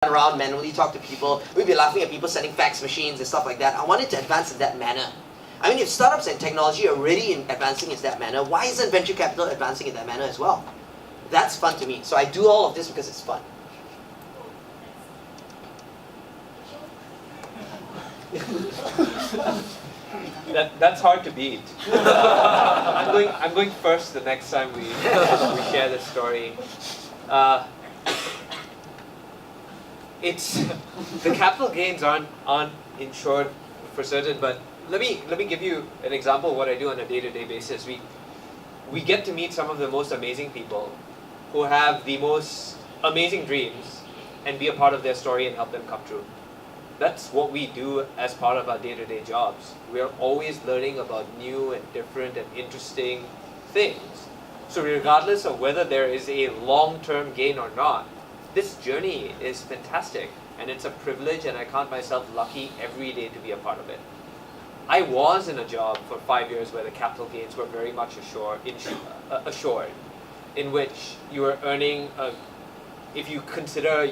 around, manually talk to people. We'd be laughing at people sending fax machines and stuff like that. I wanted to advance in that manner. I mean, if startups and technology are already advancing in that manner, why isn't venture capital advancing in that manner as well? That's fun to me. So I do all of this because it's fun. That's hard to beat. I'm going first the next time we share this story. It's the capital gains aren't insured for certain, but let me give you an example of what I do on a day-to-day basis. We get to meet some of the most amazing people who have the most amazing dreams and be a part of their story and help them come true. That's what we do as part of our day-to-day jobs. We are always learning about new and different and interesting things. So regardless of whether there is a long-term gain or not, this journey is fantastic, and it's a privilege, and I count myself lucky every day to be a part of it. I was in a job for 5 years where the capital gains were very much assured, in which you were earning, if you consider,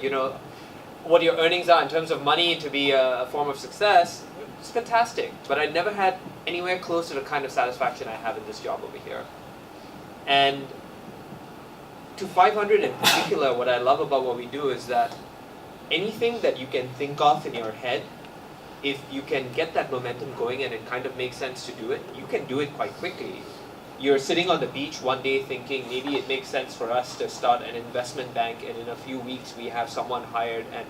what your earnings are in terms of money to be a form of success, it's fantastic. But I never had anywhere close to the kind of satisfaction I have in this job over here. And to 500 in particular, what I love about what we do is that anything that you can think of in your head, if you can get that momentum going and it kind of makes sense to do it, you can do it quite quickly. You're sitting on the beach one day thinking maybe it makes sense for us to start an investment bank, and in a few weeks we have someone hired and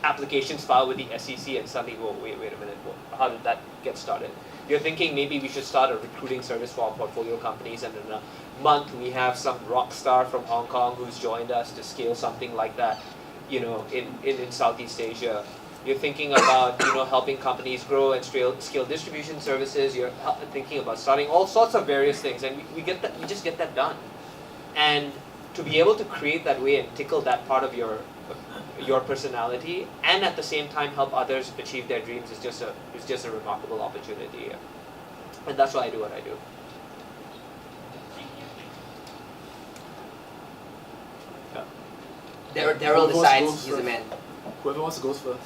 applications filed with the SEC, and suddenly, whoa, wait a minute, how did that get started? You're thinking maybe we should start a recruiting service for our portfolio companies, and in a month we have some rock star from Hong Kong who's joined us to scale something like that, in Southeast Asia. You're thinking about helping companies grow and scale distribution services. You're thinking about starting all sorts of various things, and we just get that done. And to be able to create that way and tickle that part of your personality, and at the same time help others achieve their dreams is just a remarkable opportunity. And that's why I do what I do. Daryl decides he's the man. Whoever wants to go first.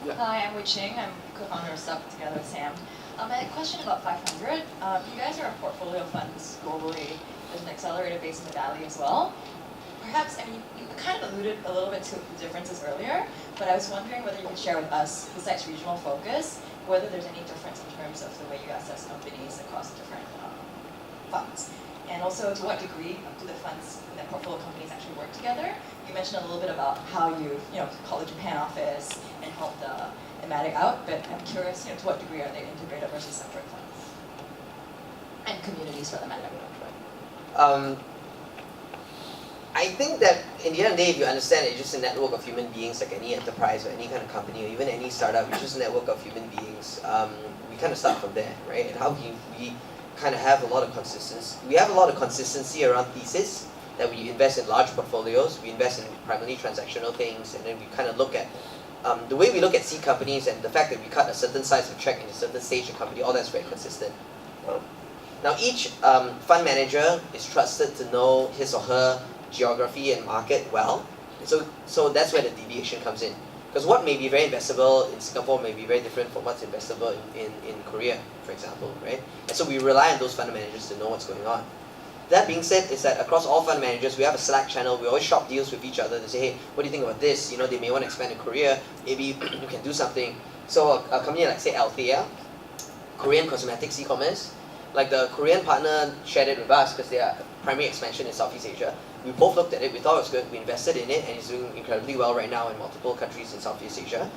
Yeah. Hi, I'm Wei Ching. I'm co-founder of Stuff Together with Sam. I had a question about 500. You guys are a portfolio funds globally. There's an accelerator based in the Valley as well. Perhaps, you kind of alluded a little bit to the differences earlier, but I was wondering whether you could share with us, besides regional focus, whether there's any difference in terms of the way you assess companies across different funds. And also, to what degree do the funds and portfolio companies actually work together? You mentioned a little bit about how you call the Japan office and help the Ematic out, but I'm curious, to what degree are they integrated versus separate funds? And communities for the matter. I think that in the end of the day, if you understand it's just a network of human beings, like any enterprise or any kind of company or even any startup, it's just a network of human beings. We kind of start from there, right? And how we kind of have a lot of consistency. We have a lot of consistency around thesis, that we invest in large portfolios, we invest in primarily transactional things, and then we kind of look at the way we look at seed companies and the fact that we cut a certain size of check in a certain stage of company, all that's very consistent. Now each fund manager is trusted to know his or her geography and market well, and so that's where the deviation comes in. Because what may be very investable in Singapore may be very different from what's investable in Korea, for example, right? And so we rely on those fund managers to know what's going on. That being said, is that across all fund managers, we have a Slack channel. We always shop deals with each other to say, hey, what do you think about this? They may want to expand in Korea. Maybe you can do something. So a company like, say, Althea, Korean cosmetics e-commerce, like the Korean partner shared it with us because their primary expansion in Southeast Asia. We both looked at it. We thought it was good. We invested in it, and it's doing incredibly well right now in multiple countries in Southeast Asia.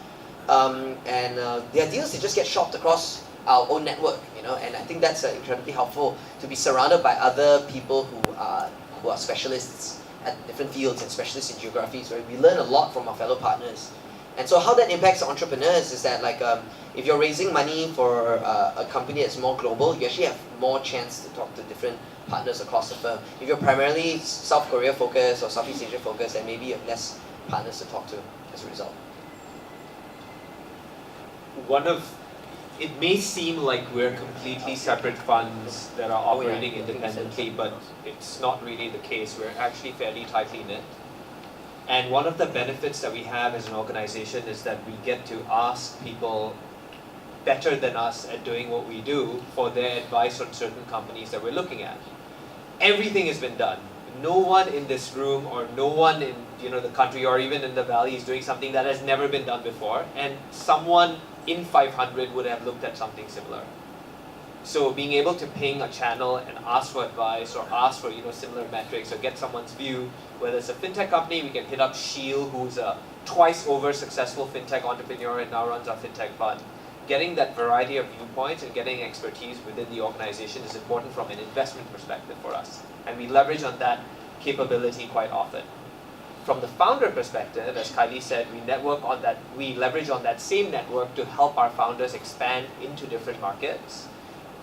Their deals, they just get shopped across our own network, and I think that's incredibly helpful to be surrounded by other people who are specialists at different fields and specialists in geographies, right? We learn a lot from our fellow partners. And so how that impacts entrepreneurs is that, if you're raising money for a company that's more global, you actually have more chance to talk to different partners across the firm. If you're primarily South Korea focused or Southeast Asia focused, then maybe you have less partners to talk to as a result. It may seem like we're completely separate funds that are operating independently, but it's not really the case. We're actually fairly tightly knit. And one of the benefits that we have as an organization is that we get to ask people better than us at doing what we do for their advice on certain companies that we're looking at. Everything has been done. No one in this room or no one in the country or even in the valley is doing something that has never been done before, and someone in 500 would have looked at something similar. So being able to ping a channel and ask for advice or ask for similar metrics or get someone's view, whether it's a fintech company, we can hit up Sheil, who's a twice over successful fintech entrepreneur and now runs our fintech fund. Getting that variety of viewpoints and getting expertise within the organization is important from an investment perspective for us. And we leverage on that capability quite often. From the founder perspective, as Kylie said, we leverage on that same network to help our founders expand into different markets,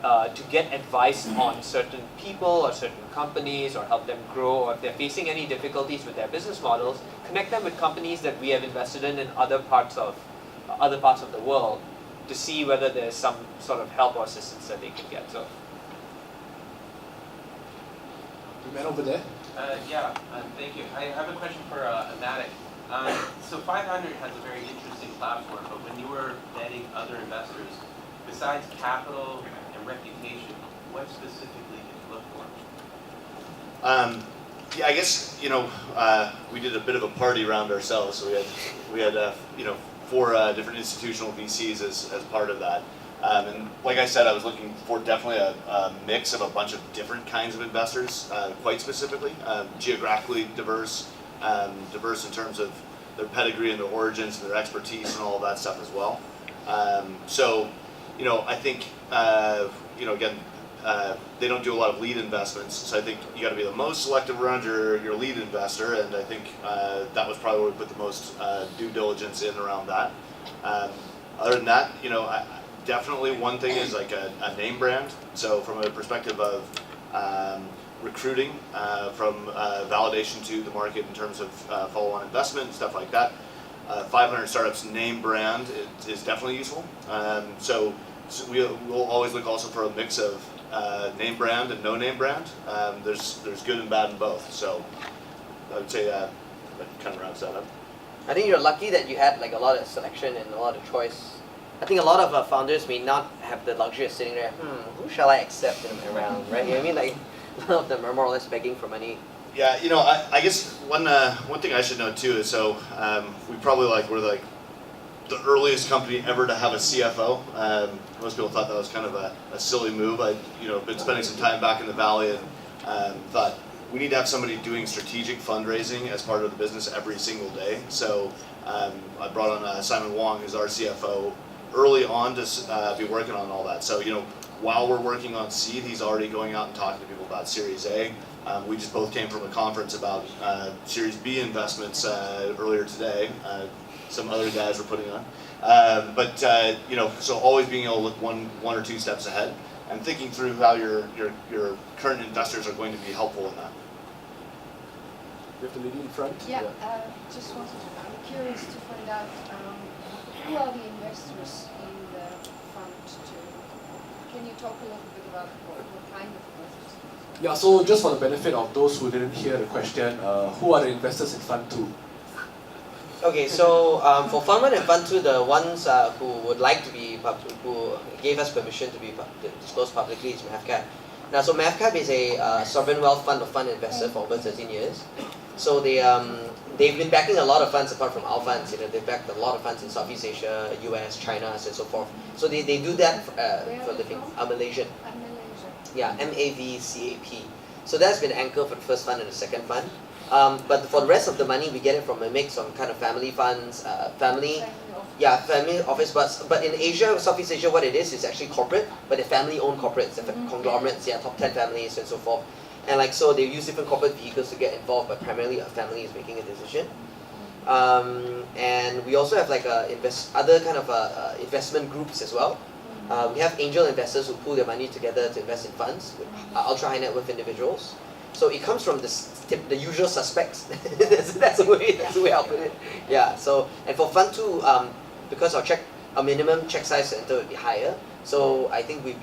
to get advice on certain people or certain companies or help them grow, or if they're facing any difficulties with their business models, connect them with companies that we have invested in other parts of the world to see whether there's some sort of help or assistance that they can get. So, The man over there. Thank you. I have a question for Amatic. So 500 has a very interesting platform, but when you were vetting other investors, besides capital and reputation, what specifically did you look for? I guess we did a bit of a party around ourselves. So we had 4 different institutional VCs as part of that. And like I said, I was looking for definitely a mix of a bunch of different kinds of investors, quite specifically, geographically diverse in terms of their pedigree and their origins and their expertise and all of that stuff as well. I think, again, they don't do a lot of lead investments, so I think you got to be the most selective around your lead investor, and I think that was probably where we put the most due diligence in around that. Other than that, definitely one thing is like a name brand. So from a perspective of recruiting, from validation to the market in terms of follow-on investment and stuff like that, 500 Startups name brand is definitely useful. So we'll always look also for a mix of name brand and no name brand. There's good and bad in both. So I would say that kind of rounds that up. I think you're lucky that you had like a lot of selection and a lot of choice. I think a lot of founders may not have the luxury of sitting there, who shall I accept in my round, right? You know what I mean? Like, a lot of them are more or less begging for money. Yeah, I guess one thing I should note too is we probably we're the earliest company ever to have a CFO. Most people thought that was kind of a silly move. I'd been spending some time back in the Valley and thought we need to have somebody doing strategic fundraising as part of the business every single day. So I brought on Simon Wong, who's our CFO, early on to be working on all that. So while we're working on seed, he's already going out and talking to people about Series A. We just both came from a conference about Series B investments earlier today. Some other guys were putting on, so always being able to look one or two steps ahead and thinking through how your current investors are going to be helpful in that. You have the lady in front. Yeah, just wanted to, I'm curious to find out who are the investors in the fund two? Can you talk a little bit about what kind of investors? Yeah, so just for the benefit of those who didn't hear the question, who are the investors in Fund 2? Okay, so for Fund 1 and Fund 2, the ones who would like to be, who gave us permission to be disclosed publicly is MAVCAP. Now, so MAVCAP is a sovereign wealth fund of fund investor for over 13 years. So they've been backing a lot of funds apart from our funds. They've backed a lot of funds in Southeast Asia, US, China, and so forth. So they do that for a living. Malaysian. Malaysia. Yeah, MAVCAP. So that's been anchor for the first fund and the second fund. But for the rest of the money, we get it from a mix of kind of family funds, family office. But in Asia, Southeast Asia, what it is actually corporate, but they're family-owned corporates, they're conglomerates, top 10 families and so forth. And so they use different corporate vehicles to get involved, but primarily a family is making a decision. And we also have other kind of investment groups as well. We have angel investors who pool their money together to invest in funds with ultra high net worth individuals. So it comes from the usual suspects. that's the way I'll put it. Yeah. So and for Fund 2, because our minimum check size center would be higher, so I think we'll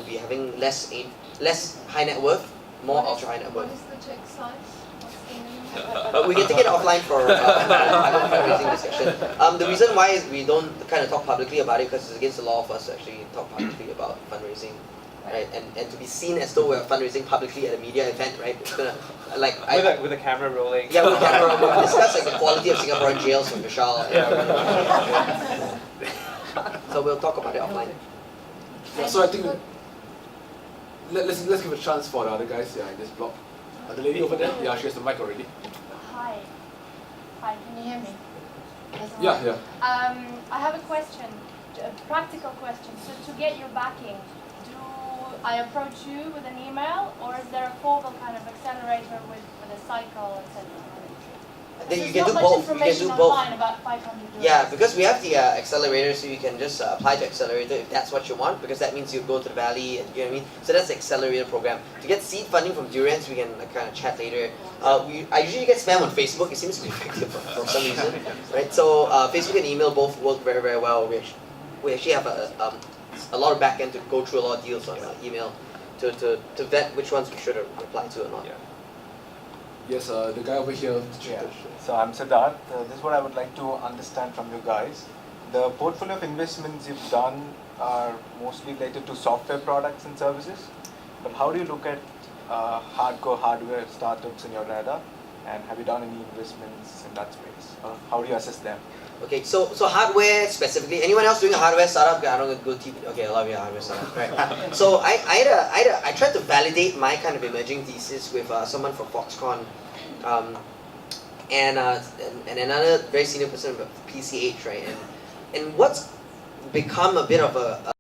be having less high net worth, more ultra high net worth. What is the check size? What's the minimum? But we can take it offline for private fundraising discussion. The reason why is we don't kind of talk publicly about it because it's against the law for us to actually talk publicly about fundraising, right? And to be seen as though we're fundraising publicly at a media event, right? It's gonna With a camera rolling. yeah, we can discuss like the quality of Singaporean jails with Vishal. So we'll talk about it offline. Yeah, so I think let's give a chance for the other guys in this block. The lady over there, yeah, she has the mic already. Hi. Hi, can you hear me? Yeah. I have a question, a practical question. So to get your backing, do I approach you with an email, or is there a formal kind of accelerator with a cycle, etc.? Then you There's can do not much both. You can information do both. online about 500 euros. Yeah, because we have the accelerator, so you can just apply to accelerator if that's what you want, because that means you go to the valley, and you know what I mean. So that's the accelerator program. To get seed funding from Durians, we can kind of chat later. I usually get spam on Facebook. It seems to be effective for some reason, right? So Facebook and email both work very very well. We actually have a lot of backend to go through a lot of deals on email to vet which ones we should reply to or not. Yeah. Yes, the guy over here. Yeah. So I'm Siddharth. This is what I would like to understand from you guys. The portfolio of investments you've done are mostly related to software products and services. But how do you look at hardcore hardware startups in your radar? And have you done any investments in that space? Or how do you assess them? Okay, so hardware specifically. Anyone else doing a hardware startup? I don't go TV. Okay, a lot of you are hardware startup, right? So I tried to validate my kind of emerging thesis with someone from Foxconn, and another very senior person from PCH, right? And what's become a bit of a